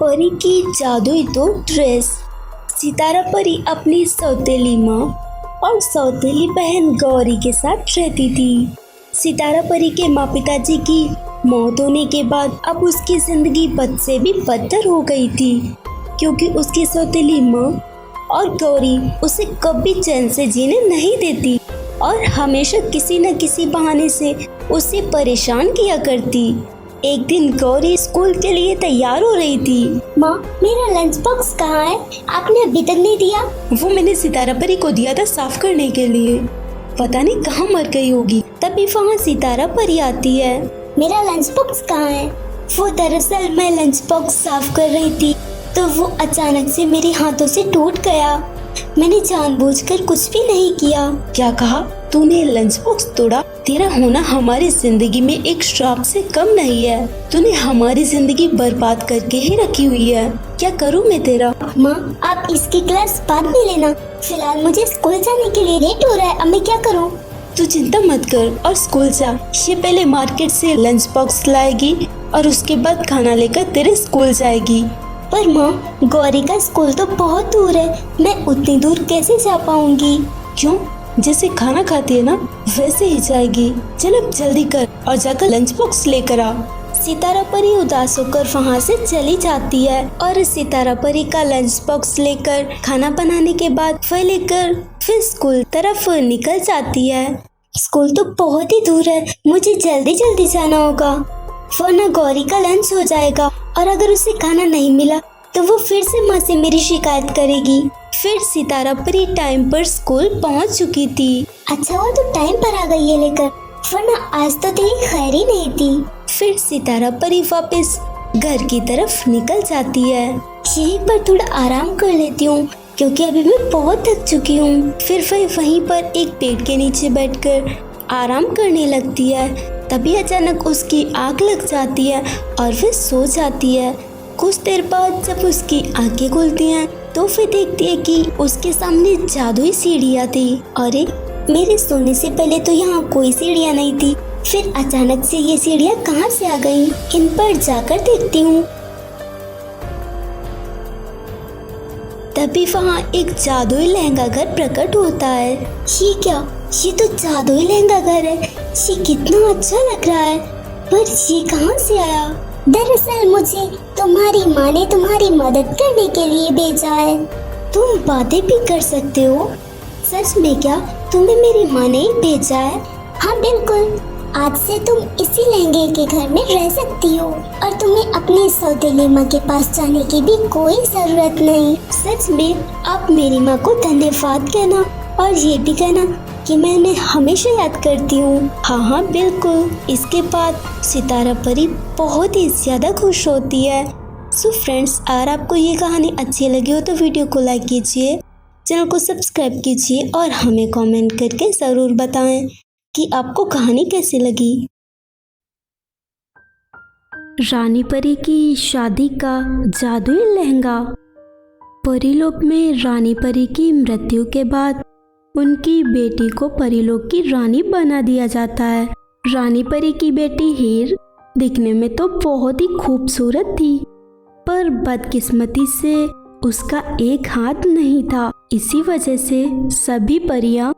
परी की जादुई दो ड्रेस। सितारा परी अपनी सौतेली माँ और सौतेली बहन गौरी के साथ रहती थी। सितारा परी के माँ पिताजी की मौत होने के बाद अब उसकी जिंदगी बद से भी बदतर हो गई थी, क्योंकि उसकी सौतेली माँ और गौरी उसे कभी चैन से जीने नहीं देती और हमेशा किसी न किसी बहाने से उसे परेशान किया करती। एक दिन गौरी स्कूल के लिए तैयार हो रही थी। माँ, मेरा लंच बॉक्स कहाँ है? आपने अभी तक नहीं दिया। वो मैंने सितारा परी को दिया था साफ करने के लिए, पता नहीं कहाँ मर गई होगी। तभी वहाँ सितारा परी आती है। मेरा लंच बॉक्स कहाँ है? वो दरअसल मैं लंच बॉक्स साफ कर रही थी तो वो अचानक से मेरे हाथों से टूट गया। मैंने जानबूझकर कुछ भी नहीं किया। क्या कहा तूने? लंच बॉक्स तोड़ा? तेरा होना हमारी जिंदगी में एक श्राप से कम नहीं है। तूने हमारी जिंदगी बर्बाद करके ही रखी हुई है। क्या करूँ मैं तेरा? माँ, आप इसकी क्लास बाद में लेना। फिलहाल मुझे स्कूल जाने के लिए लेट हो रहा है। अब मैं क्या करूँ? तू चिंता मत कर और स्कूल जा। ये पहले मार्केट से लंच बॉक्स लाएगी और उसके बाद खाना लेकर तेरे स्कूल जाएगी। पर माँ, गौरी का स्कूल तो बहुत दूर है, मैं उतनी दूर कैसे जा पाऊंगी? क्यों? जैसे खाना खाती है ना वैसे ही जाएगी। चल अब जल्दी कर और जाकर लंच बॉक्स लेकर आ। सितारा परी उदास होकर वहाँ से चली जाती है और सितारा परी का लंच बॉक्स लेकर खाना बनाने के बाद वह लेकर फिर स्कूल तरफ निकल जाती है। स्कूल तो बहुत ही दूर है, मुझे जल्दी जल्दी जाना होगा, वरना गौरी का लंच हो जाएगा और अगर उसे खाना नहीं मिला तो वो फिर से माँ से मेरी शिकायत करेगी। फिर सितारा परी टाइम पर स्कूल पहुंच चुकी थी। अच्छा हुआ तो टाइम पर आ गई है लेकर, वरना आज तो तेरी खैर ही नहीं थी। फिर सितारा परी वापस घर की तरफ निकल जाती है। यहीं पर थोड़ा आराम कर लेती हूँ क्योंकि अभी मैं बहुत थक चुकी हूँ। फिर वह वहीं पर एक पेड़ के नीचे बैठकर आराम करने लगती है। तभी अचानक उसकी आँख लग जाती है और वह सो जाती है। कुछ देर बाद जब उसकी आंखें खुलती हैं तो फिर देखती है कि उसके सामने जादुई सीढ़ियाँ थी। अरे, मेरे सोने से पहले तो यहाँ कोई सीढ़ियाँ नहीं थी, फिर अचानक से ये सीढ़ियाँ कहाँ से आ गईं? इन पर जाकर देखती हूँ। तभी वहाँ एक जादुई लहंगा घर प्रकट होता है। ये क्या? ये तो जादुई लहंगा घर है। ये कितना अच्छा लग रहा है, पर ये कहाँ से आया? दरअसल मुझे तुम्हारी माँ ने तुम्हारी मदद करने के लिए भेजा है। तुम बातें भी कर सकते हो? सच में क्या? तुम्हें मेरी माँ ने ही भेजा है? हाँ बिल्कुल, आज से तुम इसी लहंगे के घर में रह सकती हो और तुम्हें अपनी सौतेली माँ के पास जाने की भी कोई जरूरत नहीं। सच में? आप मेरी माँ को धन्यवाद कहना और ये भी कहना कि मैं उन्हें हमेशा याद करती हूँ। हाँ हाँ बिल्कुल। इसके बाद सितारा परी बहुत ही ज्यादा खुश होती है। सो फ्रेंड्स, अगर आपको ये कहानी अच्छी लगी हो तो वीडियो को लाइक कीजिए, चैनल को सब्सक्राइब कीजिए और हमें कमेंट करके ज़रूर बताएं कि आपको कहानी कैसी लगी। रानी परी की शादी का जादुई लहंगा। परीलोक में रानी परी की मृत्यु के बाद उनकी बेटी को परीलोक की रानी बना दिया जाता है। रानी परी की बेटी हीर दिखने में तो बहुत ही खूबसूरत थी, पर बदकिस्मती से उसका एक हाथ नहीं था। इसी वजह से सभी परियां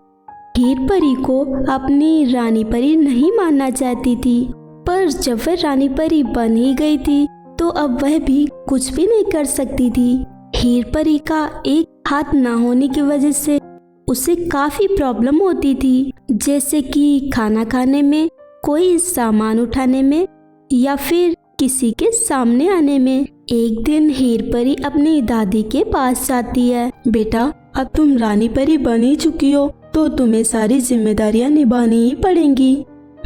हीर परी को अपनी रानी परी नहीं मानना चाहती थी। पर जब वह रानी परी बन ही गई थी तो अब वह भी कुछ भी नहीं कर सकती थी। हीर परी का एक हाथ ना होने की वजह से उसे काफी प्रॉब्लम होती थी, जैसे कि खाना खाने में, कोई सामान उठाने में या फिर किसी के सामने आने में। एक दिन हीर परी अपनी दादी के पास जाती है। बेटा, अब तुम रानी परी बन ही चुकी हो तो तुम्हें सारी जिम्मेदारियां निभानी ही पड़ेंगी।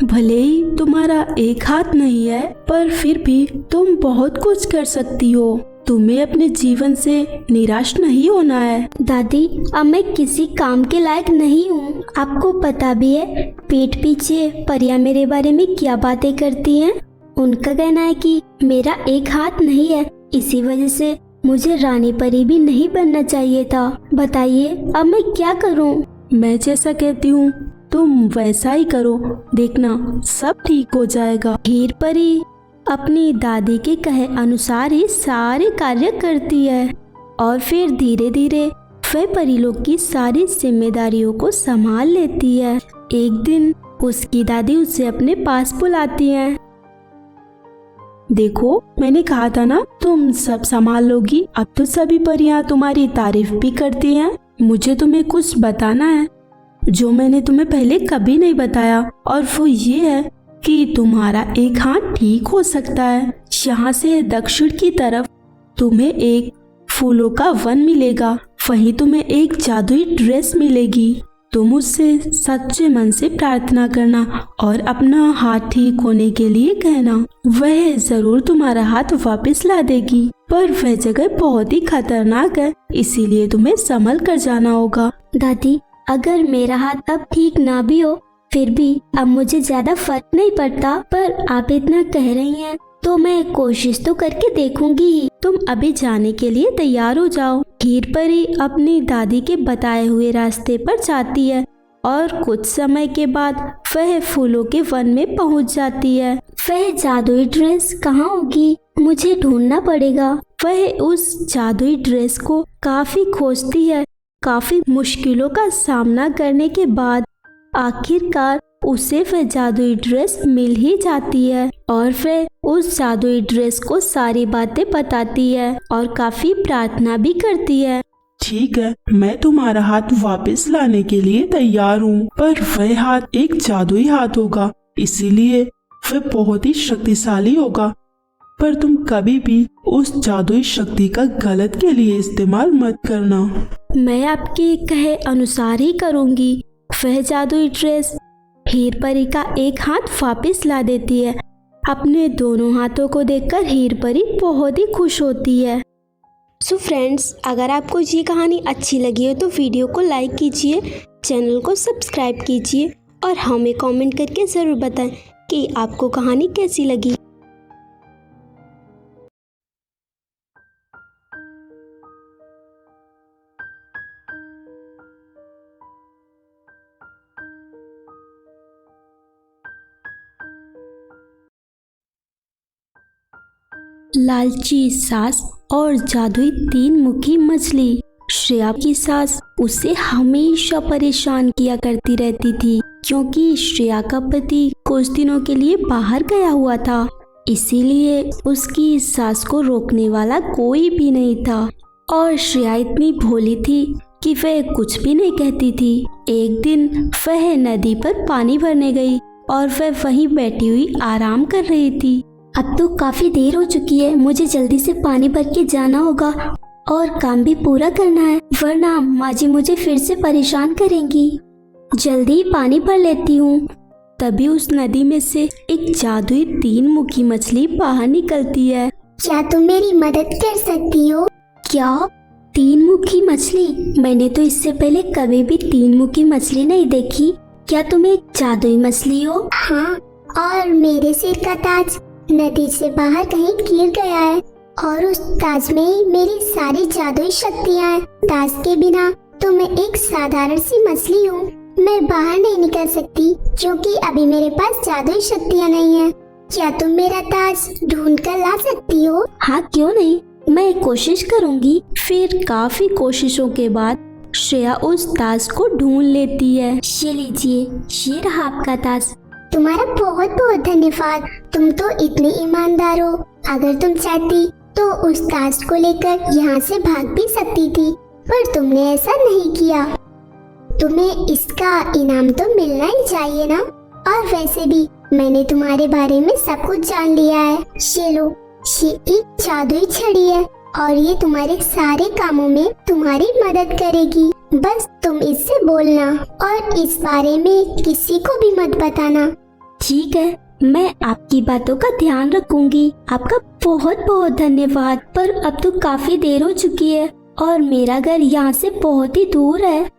भले ही तुम्हारा एक हाथ नहीं है पर फिर भी तुम बहुत कुछ कर सकती हो। तुम्हें अपने जीवन से निराश नहीं होना है। दादी, अब मैं किसी काम के लायक नहीं हूँ। आपको पता भी है पीठ पीछे परियां मेरे बारे में क्या बातें करती हैं। उनका कहना है कि मेरा एक हाथ नहीं है, इसी वजह से मुझे रानी परी भी नहीं बनना चाहिए था। बताइए अब मैं क्या करूँ? मैं जैसा कहती हूँ तुम वैसा ही करो, देखना सब ठीक हो जाएगा। हीर परी अपनी दादी के कहे अनुसार ही सारे कार्य करती है और फिर धीरे धीरे वह परीलोक की सारी जिम्मेदारियों को संभाल लेती है। एक दिन उसकी दादी उसे अपने पास बुलाती है। देखो, मैंने कहा था ना तुम सब संभाल लोगी। अब तो सभी परियां तुम्हारी तारीफ भी करती हैं। मुझे तुम्हें कुछ बताना है जो मैंने तुम्हें पहले कभी नहीं बताया, और वो ये है कि तुम्हारा एक हाथ ठीक हो सकता है। यहाँ से दक्षिण की तरफ तुम्हें एक फूलों का वन मिलेगा, वहीं तुम्हें एक जादुई ड्रेस मिलेगी। तुम उससे सच्चे मन से प्रार्थना करना और अपना हाथ ठीक होने के लिए कहना। वह जरूर तुम्हारा हाथ वापस ला देगी, पर वह जगह बहुत ही खतरनाक है, इसीलिए तुम्हें संभल कर जाना होगा। दादी, अगर मेरा हाथ अब ठीक ना भी हो फिर भी अब मुझे ज्यादा फर्क नहीं पड़ता, पर आप इतना कह रही हैं तो मैं कोशिश तो करके देखूंगी ही। तुम अभी जाने के लिए तैयार हो जाओ। हीर परी अपनी दादी के बताए हुए रास्ते पर जाती है और कुछ समय के बाद वह फूलों के वन में पहुंच जाती है। वह जादुई ड्रेस कहाँ होगी? मुझे ढूंढना पड़ेगा। वह उस जादुई ड्रेस को काफी खोजती है। काफी मुश्किलों का सामना करने के बाद आखिरकार उसे वह जादुई ड्रेस मिल ही जाती है और फिर उस जादुई ड्रेस को सारी बातें बताती है और काफी प्रार्थना भी करती है। ठीक है, मैं तुम्हारा हाथ वापस लाने के लिए तैयार हूँ, पर वह हाथ एक जादुई हाथ होगा, इसीलिए वह बहुत ही शक्तिशाली होगा। पर तुम कभी भी उस जादुई शक्ति का गलत के लिए इस्तेमाल मत करना। मैं आपके कहे अनुसार ही करूँगी। वह जादुई ड्रेस हीर परी का एक हाथ वापस ला देती है। अपने दोनों हाथों को देखकर हीर परी बहुत ही खुश होती है। सो फ्रेंड्स, अगर आपको ये कहानी अच्छी लगी हो तो वीडियो को लाइक कीजिए, चैनल को सब्सक्राइब कीजिए और हमें कमेंट करके ज़रूर बताएं कि आपको कहानी कैसी लगी। लालची सास और जादुई 3 मुखी मछली। श्रेया की सास उसे हमेशा परेशान किया करती रहती थी क्योंकि श्रेया का पति कुछ दिनों के लिए बाहर गया हुआ था, इसीलिए उसकी सास को रोकने वाला कोई भी नहीं था और श्रेया इतनी भोली थी कि वह कुछ भी नहीं कहती थी। एक दिन वह नदी पर पानी भरने गई और वह वहीं बैठी हुई आराम कर रही थी। अब तो काफी देर हो चुकी है, मुझे जल्दी से पानी भर के जाना होगा और काम भी पूरा करना है, वरना माँ जी मुझे फिर से परेशान करेंगी। जल्दी ही पानी भर लेती हूँ। तभी उस नदी में से एक जादुई 3 मुखी मछली बाहर निकलती है। क्या तुम मेरी मदद कर सकती हो? क्या 3 मुखी मछली? मैंने तो इससे पहले कभी भी 3 मुखी मछली नहीं देखी। क्या तुम एक जादुई मछली हो? हाँ, और मेरे सिर का ताज नदी से बाहर कहीं गिर गया है और उस ताज में ही मेरी सारी जादुई शक्तियाँ हैं। ताज के बिना तो मैं एक साधारण सी मछली हूँ। मैं बाहर नहीं निकल सकती क्योंकि अभी मेरे पास जादुई शक्तियाँ नहीं हैं। क्या तुम मेरा ताज ढूंढ कर ला सकती हो? हाँ, क्यों नहीं, मैं कोशिश करूँगी। फिर काफी कोशिशों के बाद श्रेया उस ताज को ढूंढ लेती है। ये लीजिए, ये रहा आपका ताज। तुम्हारा बहुत बहुत धन्यवाद। तुम तो इतने ईमानदार हो। अगर तुम चाहती तो उस ताज को लेकर यहाँ से भाग भी सकती थी, पर तुमने ऐसा नहीं किया। तुम्हें इसका इनाम तो मिलना ही चाहिए ना। और वैसे भी मैंने तुम्हारे बारे में सब कुछ जान लिया है। ये लो, ये एक जादुई छड़ी है और ये तुम्हारे सारे कामों में तुम्हारी मदद करेगी। बस तुम इससे बोलना और इस बारे में किसी को भी मत बताना। ठीक है, मैं आपकी बातों का ध्यान रखूंगी। आपका बहुत बहुत धन्यवाद। पर अब तो काफी देर हो चुकी है और मेरा घर यहाँ से बहुत ही दूर है।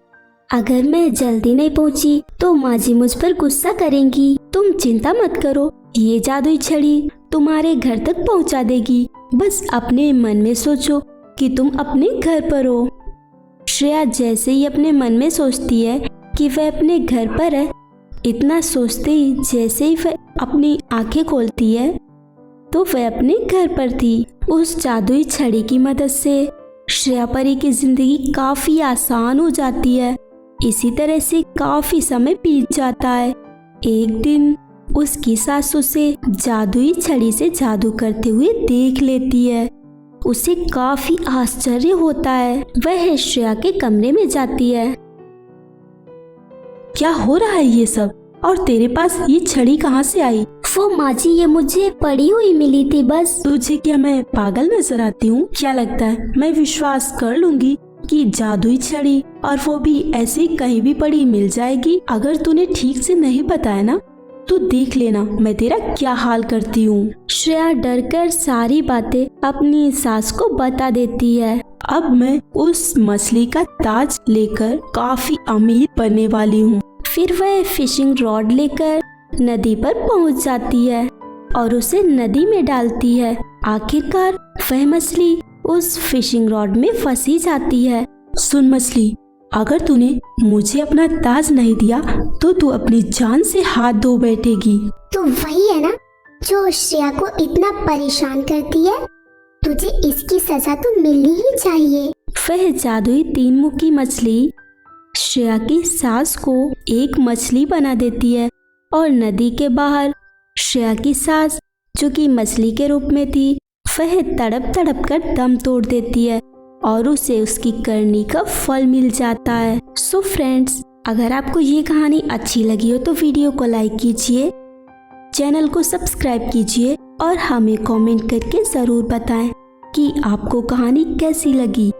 अगर मैं जल्दी नहीं पहुँची तो माँ जी मुझ पर गुस्सा करेंगी। तुम चिंता मत करो, ये जादुई छड़ी तुम्हारे घर तक पहुँचा देगी। बस अपने मन में सोचो कि तुम अपने घर पर हो। श्रेया जैसे ही अपने मन में सोचती है कि वह अपने घर पर है, इतना सोचते ही जैसे ही वह अपनी आंखें खोलती है, तो वह अपने घर पर थी। उस जादुई छड़ी की मदद से श्रेया परी की जिंदगी काफी आसान हो जाती है। इसी तरह से काफी समय बीत जाता है। एक दिन उसकी सास उसे जादुई छड़ी से जादू करते हुए देख लेती है। उसे काफी आश्चर्य होता है। वह श्रेया के कमरे में जाती है। क्या हो रहा है ये सब? और तेरे पास ये छड़ी कहाँ से आई? वो माँ जी, ये मुझे पड़ी हुई मिली थी बस। तुझे क्या मैं पागल नजर आती हूँ? क्या लगता है मैं विश्वास कर लूंगी कि जादुई छड़ी, और वो भी ऐसी कहीं भी पड़ी मिल जाएगी? अगर तूने ठीक से नहीं बताया ना तो देख लेना मैं तेरा क्या हाल करती हूँ। श्रेया डरकर सारी बातें अपनी सास को बता देती है। अब मैं उस मछली का ताज लेकर काफी अमीर बनने वाली हूँ। फिर वह फिशिंग रॉड लेकर नदी पर पहुंच जाती है और उसे नदी में डालती है। आखिरकार वह मछली उस फिशिंग रॉड में फंसी जाती है। सुन मछली, अगर तूने मुझे अपना ताज नहीं दिया तो तू अपनी जान से हाथ धो बैठेगी। तो वही है ना जो श्रेया को इतना परेशान करती है। तुझे इसकी सजा तो मिलनी ही चाहिए। वह जादुई 3 मुखी मछली श्रेया की सास को एक मछली बना देती है और नदी के बाहर श्रेया की सास, जो कि मछली के रूप में थी, वह तड़प तड़प कर दम तोड़ देती है और उसे उसकी करनी का फल मिल जाता है। सो फ्रेंड्स, अगर आपको ये कहानी अच्छी लगी हो तो वीडियो को लाइक कीजिए, चैनल को सब्सक्राइब कीजिए और हमें कमेंट करके ज़रूर बताएं कि आपको कहानी कैसी लगी।